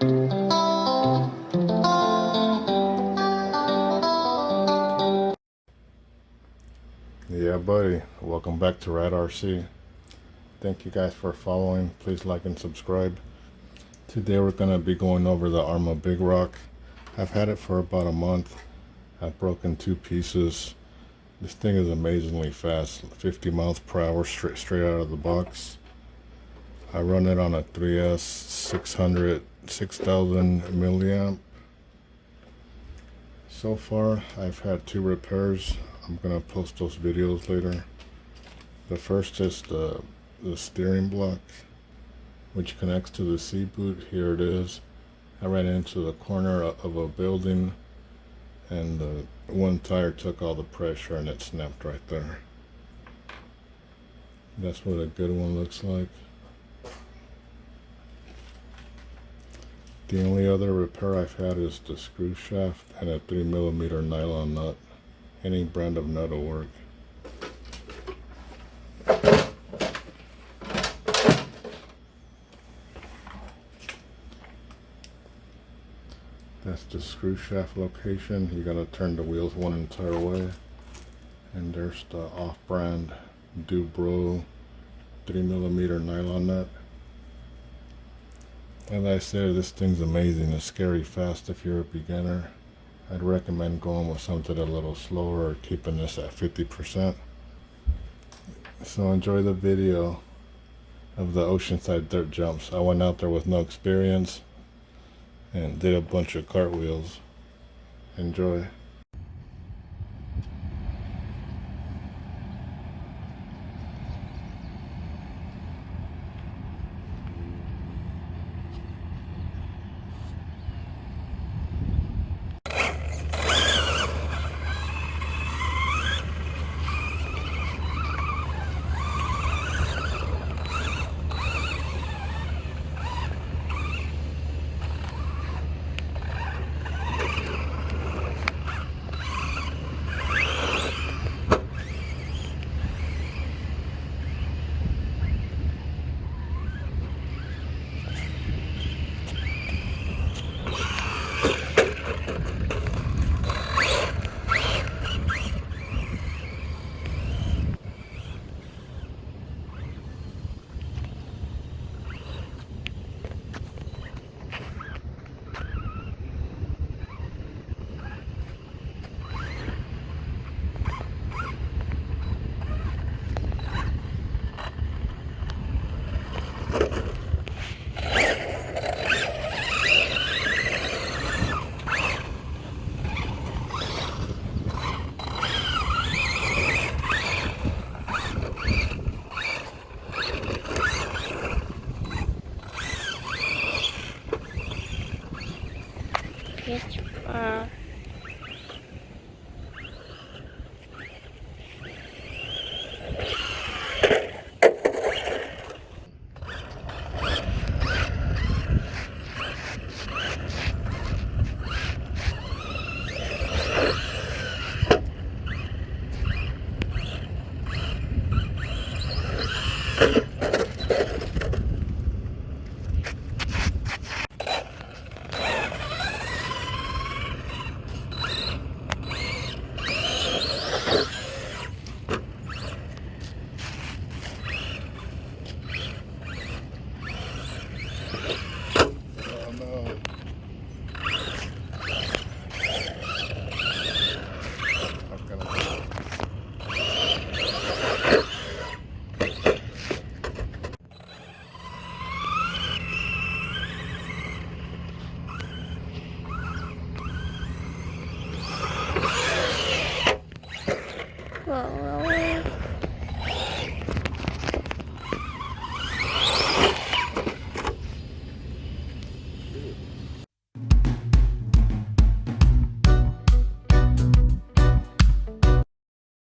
Yeah, buddy. Welcome back to Rad RC. Thank you guys for following. Please like and subscribe. Today we're going to be going over the Arrma Big Rock. I've had it for about a month. I've broken 2 pieces. This thing is amazingly fast, 50 miles per hour straight out of the box. I run it on a 3S 600 6000 milliamp. So far I've had 2 repairs. I'm gonna post those videos later. The first is the steering block, which connects to the seat boot. Here it is. I ran into the corner of a building and one tire took all the pressure and it snapped right there. That's what a good one looks like. The only other repair I've had is the screw shaft and a 3mm nylon nut. Any brand of nut will work. That's the screw shaft location. You gotta turn the wheels one entire way. And there's the off-brand Dubro 3mm nylon nut. As I said, this thing's amazing. It's scary fast if you're a beginner. I'd recommend going with something a little slower or keeping this at 50%. So enjoy the video of the Oceanside dirt jumps. I went out there with no experience and did a bunch of cartwheels. Enjoy. It's